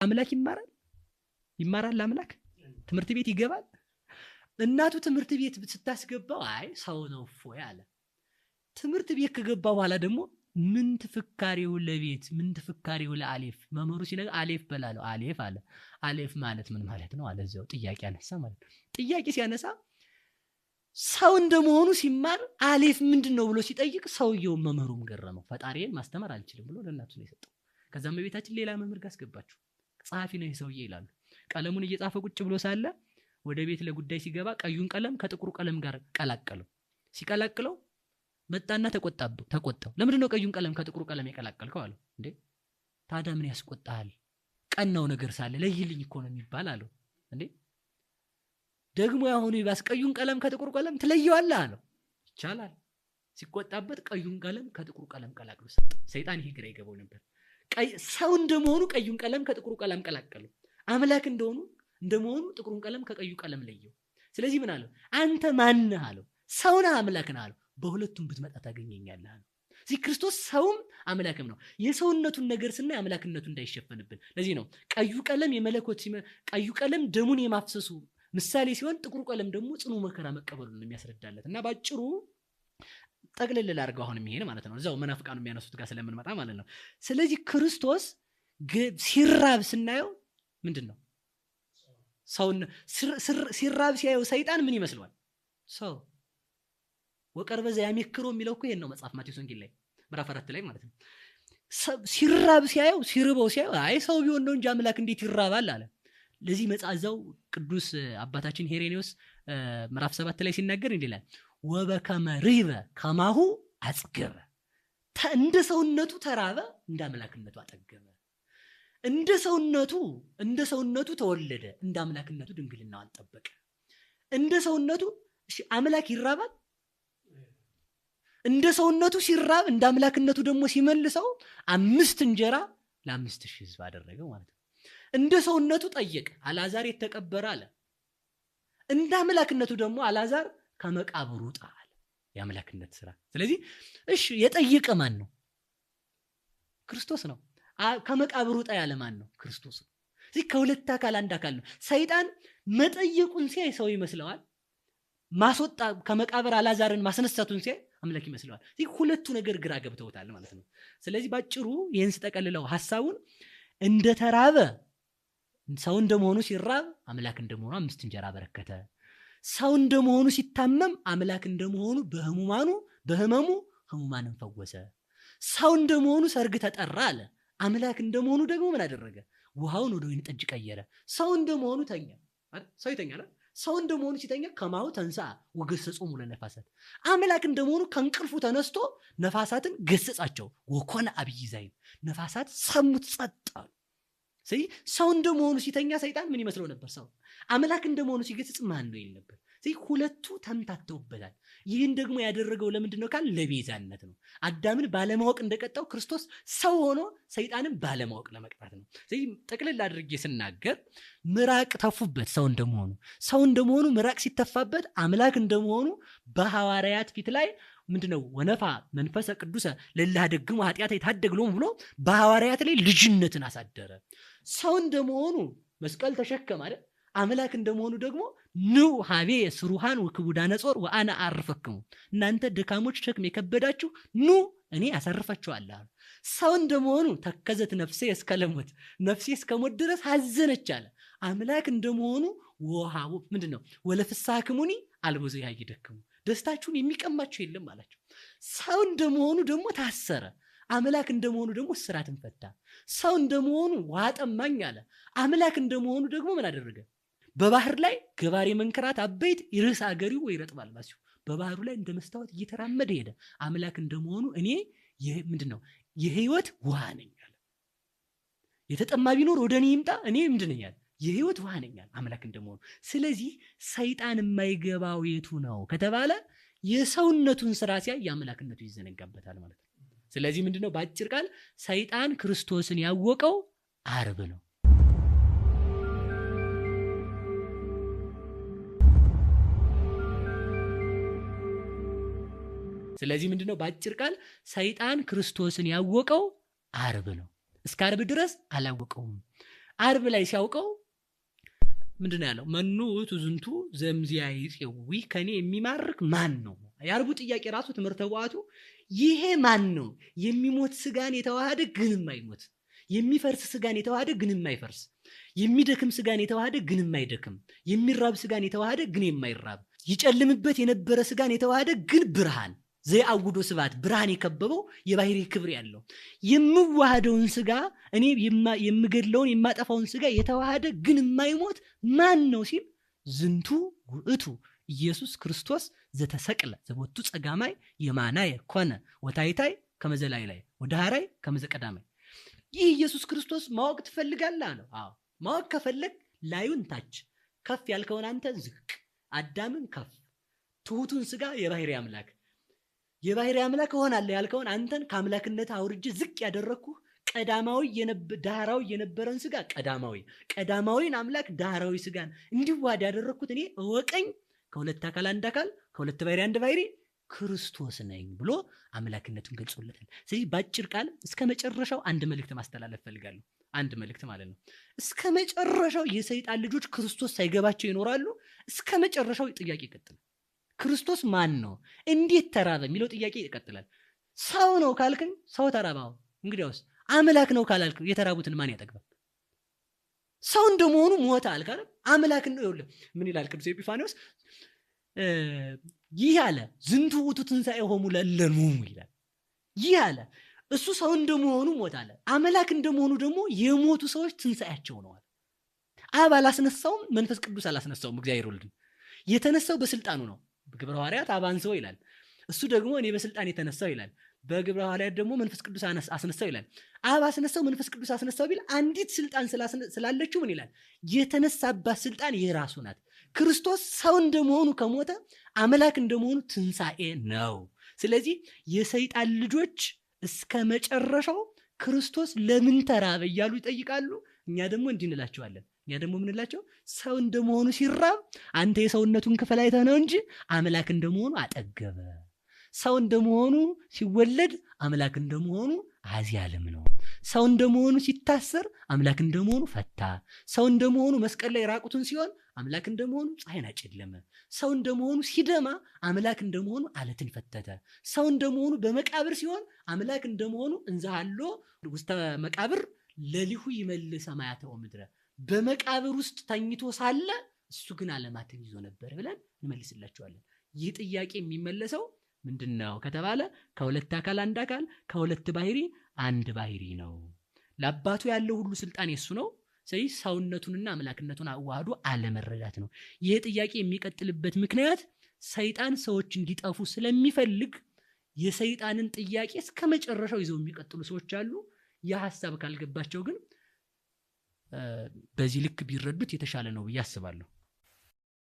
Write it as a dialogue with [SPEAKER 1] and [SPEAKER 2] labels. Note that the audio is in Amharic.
[SPEAKER 1] አምላክ ይማራል አምላክ ትምህርት ቤት ይገባል። እናቱ ትምህርት ቤት ስታስገባው አይ ሰው ነው ፎይ አለ። ትምህርት ቤት ከገባ በኋላ ደግሞ ምን ተፈካሪው ለቤት ምን ተፈካሪው ለአሌፍ መምህሩ ሲነገር አሌፍ በላለው አሌፍ አለ። አሌፍ ማለት ምን ማለት ነው አለ። እዛው ጥያቄ አነሳ ማለት ጥያቄ ሲያነሳ ሰው እንደመሆኑ ሲማር አሌፍ ምንድነው ብሎ ሲጠይቅ ሰውየው መምህሩም ገረመው። ፈጣሪዬን ማስተማር አልችልም ብሎ ለእናቱ ነው የሰጠው። ከዛም በቤታችን ሌላ መምህር ጋር አስገባችሁ። ጸሐፊ ነው ይሄ ሰውዬ ይላሉ። ቀለሙን እየጻፈ ቁጭ ብሎ ሳለ ወደ ቤት ለጉዳይ ሲገባ ቀዩን ቀለም ከጥቁሩ ቀለም ጋር ቀላቀለው። ሲቀላቅለው መጣና ተቆጣው። ለምንድን ነው ቀዩን ቀለም ከጥቁሩ ቀለም የቀላቀልከው አለው። እንዴ ታዲያ ምን ያስቆጣሃል? ቀናው ነገር ሳለ ለይልኝ እኮ ነው የሚባል አለው። እንዴ ደግሞ ያሁኑ ይባስ ቀዩን ቀለም ከጥቁሩ ቀለም ትለየዋለህ አለው። ይቻላል። ሲቆጣበት ቀዩን ቀለም ከጥቁሩ ቀለም ቀላቅሎ ሰጠ። ሰይጣን ይሄ ግራ ይገባው ነበር። ሰው እንደመሆኑ ቀዩን ቀለም ከጥቁሩ ቀለም ቀላቀለው። አምላክ እንደመሆኑ ጥቁሩን ቀለም ከቀዩ ቀለም ለየው። ስለዚህ ምን አለው? አንተ ማን ነህ አለው። ሰው ነህ አምላክ ነህ አለው። በሁለቱም ብትመጣ ታገኘኛለህ አለው። እዚህ ክርስቶስ ሰውም አምላክም ነው። የሰውነቱን ነገር ስናይ አምላክነቱ እንዳይሸፈንብን ለዚህ ነው ቀዩ ቀለም የመለኮት ቀዩ ቀለም ደሙን የማፍሰሱ ምሳሌ ሲሆን ጥቁሩ ቀለም ደግሞ ጽኑ መከራ መቀበሉን የሚያስረዳለት እና ባጭሩ ጠቅልል ላድርገው አሁን ይሄን ማለት ነው። እዛው መናፍቃኑ የሚያነሱት ጋር ስለምንመጣ ማለት ነው። ስለዚህ ክርስቶስ ሲራብ ስናየው ምንድነው? ሰው ሲራብ ሲያየው ሰይጣን ምን ይመስለዋል? ሰው ወቀርበ ዘያሜክሮ የሚለው እኮ ይሄን ነው መጽሐፍ ማቴዎስ ወንጌል ላይ ምዕራፍ 4 ላይ ማለት ነው። ሲራብ ሲያየው ሲርበው ሲያየው አይ ሰው ቢሆን ነው እንጂ አምላክ እንዴት ይራባል አለ። ለዚህ መጻዛው ቅዱስ አባታችን ሄሬኔዎስ ምዕራፍ 7 ላይ ሲናገር እንዲላል ወበከመ ሪበ ከማሁ አጽገበ። እንደ ሰውነቱ ተራበ እንደ አምላክነቱ አጠገበ። እንደ ሰውነቱ ተወለደ እንደ አምላክነቱ ድንግልናውን ጠበቀ። እንደ ሰውነቱ አምላክ ይራባል። እንደ ሰውነቱ ሲራብ እንደ አምላክነቱ ደግሞ ሲመልሰው 5 እንጀራ ለ5,000 ሕዝብ አደረገው ማለት ነው። እንደ ሰውነቱ ጠየቀ፣ አልዓዛር የተቀበረ አለ። እንደ አምላክነቱ ደግሞ አልዓዛር ከመቃብሩ ወጣ አለ። የአምላክነት ስራ። ስለዚህ እሺ የጠየቀ ማን ነው? ክርስቶስ ነው። ከመቃብሩ ወጣ ያለ ማን ነው? ክርስቶስ ነው። ስለዚህ ከሁለት አካል አንድ አካል ነው። ሰይጣን መጠየቁን ሲያይ ሰው ይመስለዋል። ማስወጣ ከመቃብር አልዓዛርን ማስነሳቱን ሲያይ አምላክ ይመስለዋል። ስለዚህ ሁለቱ ነገር ግራ ገብተውታል ማለት ነው። ስለዚህ ባጭሩ ይህን ስጠቀልለው ሐሳቡን እንደተራበ ሰው እንደመሆኑ ሲራብ አምላክ እንደመሆኑ 5 እንጀራ በረከተ። ሰው እንደመሆኑ ሲታመም አምላክ እንደመሆኑ በህመሙ ህሙማንን ፈወሰ። ሰው እንደመሆኑ ሰርግ ተጠራ አለ። አምላክ እንደመሆኑ ደግሞ ምን አደረገ? ውሃውን ወደ ወይን ጠጅ ቀየረ። ሰው እንደመሆኑ ተኛ። ሰው ይተኛል። ሰው እንደመሆኑ ሲተኛ ከማሁ ተንሳ ወገሰጾሙ ለነፋሳት። አምላክ እንደመሆኑ ከእንቅልፉ ተነስቶ ነፋሳትን ገሰጻቸው። ወኮነ አብይ ዛይን፣ ነፋሳት ሰሙት ጸጥ አሉ። ስለዚህ ሰው እንደመሆኑ ሲተኛ ሰይጣን ምን ይመስለው ነበር? ሰው። አምላክ እንደመሆኑ ሲገስጽ ማን ነው ይል ነበር። ስለዚህ ሁለቱ ተምታተውበታል። ይህን ደግሞ ያደረገው ለምንድን ነው ካል ለቤዛነት ነው። አዳምን ባለማወቅ እንደቀጣው ክርስቶስ ሰው ሆኖ ሰይጣንን ባለማወቅ ለመቅጣት ነው። ስለዚህ ጠቅልል አድርጌ ስናገር ምራቅ ተፉበት። ሰው እንደመሆኑ ምራቅ ሲተፋበት አምላክ እንደመሆኑ በሐዋርያት ፊት ላይ ምንድነው ወነፋ መንፈሰ ቅዱሰ ለላደግሙ ኃጢአት የታደግሎም ብሎ በሐዋርያት ላይ ልጅነትን አሳደረ። ሰው እንደመሆኑ መስቀል ተሸከመ አይደል? አምላክ እንደመሆኑ ደግሞ ኑ ሀቤ ስሩሃን ወክቡዳነ ጾር ወአነ አርፈክሙ፣ እናንተ ደካሞች ሸክም የከበዳችሁ ኑ እኔ አሳርፋችኋለሁ። ሰው እንደመሆኑ ተከዘት ነፍሴ እስከ ለሞት፣ ነፍሴ እስከ ሞት ድረስ ሐዘነች አለ። አምላክ እንደመሆኑ ወሃቡ ምንድነው ወለፍስሐክሙኒ አልቦ ዘያይደክሙ፣ ደስታችሁን የሚቀማችሁ የለም አላቸው። ሰው እንደመሆኑ ደግሞ ታሰረ። አምላክ እንደመሆኑ ደግሞ እስራትን ፈታ። ሰው እንደመሆኑ ውሃ ጠማኝ አለ። አምላክ እንደመሆኑ ደግሞ ምን አደረገ? በባህር ላይ ገባሬ መንከራት አበይት ይርስ አገሪው ወይረጥባል ባሲው፣ በባህሩ ላይ እንደ መስታወት እየተራመደ ሄደ። አምላክ እንደመሆኑ እኔ ምንድነው የህይወት ውሃ ነኝ አለ። የተጠማ ቢኖር ወደ እኔ ይምጣ፣ እኔ ምንድነኝ አለ የህይወት ውሃ ነኝ አለ። አምላክ እንደመሆኑ። ስለዚህ ሰይጣን የማይገባው የቱ ነው ከተባለ የሰውነቱን ስራ ሲያይ የአምላክነቱ ይዘነጋበታል ማለት ነው። ስለዚህ ምንድነው በአጭር ቃል ሰይጣን ክርስቶስን ያወቀው ዓርብ ነው። ስለዚህ ምንድነው በአጭር ቃል ሰይጣን ክርስቶስን ያወቀው ዓርብ ነው። እስከ ዓርብ ድረስ አላወቀውም። ዓርብ ላይ ሲያውቀው ምንድነው ያለው? መኑ ውእቱ ዝንቱ ዘምዚያ ይጼዊ ከኔ የሚማርክ ማን ነው? የዓርቡ ጥያቄ ራሱ ትምህርተ ቡአቱ ይሄ ማን ነው? የሚሞት ስጋን የተዋሃደ ግን የማይሞት፣ የሚፈርስ ስጋን የተዋሃደ ግን የማይፈርስ፣ የሚደክም ስጋን የተዋሃደ ግን የማይደክም፣ የሚራብ ስጋን የተዋሃደ ግን የማይራብ፣ ይጨልምበት የነበረ ስጋን የተዋሃደ ግን ብርሃን ዘያውዶ ስባት ብርሃን የከበበው የባህሪ ክብር ያለው የምዋሃደውን ስጋ እኔ የምገድለውን የማጠፋውን ስጋ የተዋሃደ ግን የማይሞት ማን ነው ሲል ዝንቱ ውእቱ ኢየሱስ ክርስቶስ ዘተሰቅለ ዘቦቱ ጸጋማይ የማናየ ኮነ ወታይታይ ከመዘላይ ላይ ወዳሃራይ ከመዘቀዳማይ። ይህ ኢየሱስ ክርስቶስ ማወቅ ትፈልጋለህ አለው። አዎ ማወቅ ከፈለግ ላዩን ታች ከፍ ያልከውን አንተ ዝቅ፣ አዳምን ከፍ፣ ትሁቱን ስጋ የባህሪ አምላክ የባህሪ አምላክ ሆናለህ ያልከውን አንተን ከአምላክነት አውርጄ ዝቅ ያደረኩ ቀዳማዊ ዳህራዊ የነበረን ስጋ ቀዳማዊን አምላክ ዳህራዊ ስጋን እንዲዋሃድ ያደረኩት እኔ እወቀኝ፣ ከሁለት አካል አንድ አካል ከሁለት ባህሪ አንድ ባህሪ ክርስቶስ ነኝ ብሎ አምላክነቱን ገልጾለታል። ስለዚህ ባጭር ቃል እስከ መጨረሻው አንድ መልእክት ማስተላለፍ ፈልጋለሁ። አንድ መልእክት ማለት ነው። እስከ መጨረሻው የሰይጣን ልጆች ክርስቶስ ሳይገባቸው ይኖራሉ። እስከ መጨረሻው ጥያቄ ይቀጥላል። ክርስቶስ ማን ነው? እንዴት ተራበ? የሚለው ጥያቄ ይቀጥላል። ሰው ነው ካልከኝ ሰው ተራባው። እንግዲያውስ አምላክ ነው ካላልክ የተራቡትን ማን ያጠግባል? ሰው እንደመሆኑ ሞተ አልካለ አምላክ ነው። ይኸውልህ ምን ይላል ቅዱስ ኤጲፋንዮስ? ይህ አለ ዝንቱ ውእቱ ትንሣኤሆሙ ለእለኑ ይላል። ይህ አለ እሱ ሰው እንደመሆኑ ሞተ አለ። አምላክ እንደመሆኑ ደግሞ የሞቱ ሰዎች ትንሣኤያቸው ነው አለ። አብ አላስነሳውም፣ መንፈስ ቅዱስ አላስነሳውም። እግዚአብሔር ወልድ የተነሳው በስልጣኑ ነው። በግብረ ሐዋርያት አብ አንሥኦ ይላል። እሱ ደግሞ እኔ በስልጣን የተነሳው ይላል። በግብረ ሐዋርያት ደግሞ መንፈስ ቅዱስ አስነሳው ይላል። አብ አስነሳው፣ መንፈስ ቅዱስ አስነሳው ቢል አንዲት ስልጣን ስላለችው ምን ይላል? የተነሳባት ስልጣን የራሱ ናት። ክርስቶስ ሰው እንደመሆኑ ከሞተ አምላክ እንደመሆኑ ትንሣኤ ነው። ስለዚህ የሰይጣን ልጆች እስከ መጨረሻው ክርስቶስ ለምን ተራበ እያሉ ይጠይቃሉ። እኛ ደግሞ እንዲህ እንላቸዋለን። እኛ ደግሞ ምንላቸው? ሰው እንደመሆኑ ሲራብ አንተ የሰውነቱን ክፍል አይተህ ነው እንጂ አምላክ እንደመሆኑ አጠገበ። ሰው እንደመሆኑ ሲወለድ አምላክ እንደመሆኑ አዚህ ዓለም ነው። ሰው እንደመሆኑ ሲታሰር አምላክ እንደመሆኑ ፈታ። ሰው እንደመሆኑ መስቀል ላይ ራቁቱን ሲሆን አምላክ እንደመሆኑ ፀሐይን አጨለመ። ሰው እንደመሆኑ ሲደማ አምላክ እንደመሆኑ አለትን ፈተተ። ሰው እንደመሆኑ በመቃብር ሲሆን አምላክ እንደመሆኑ እንዘሃሎ ውስተ መቃብር ለሊሁ ይመልስ ሰማያተ ወምድረ፣ በመቃብር ውስጥ ተኝቶ ሳለ እሱ ግን ዓለማትን ይዞ ነበር ብለን እንመልስላቸዋለን። ይህ ጥያቄ የሚመለሰው ምንድነው ከተባለ ከሁለት አካል አንድ አካል ከሁለት ባህሪ አንድ ባህሪ ነው። ለአባቱ ያለው ሁሉ ስልጣን የሱ ነው። ስለዚህ ሰውነቱንና አምላክነቱን አዋህዶ አለመረዳት ነው። ይህ ጥያቄ የሚቀጥልበት ምክንያት ሰይጣን ሰዎች እንዲጠፉ ስለሚፈልግ የሰይጣንን ጥያቄ እስከ መጨረሻው ይዘው የሚቀጥሉ ሰዎች አሉ። የሐሳብ ካልገባቸው ግን በዚህ ልክ ቢረዱት የተሻለ ነው ብዬ አስባለሁ።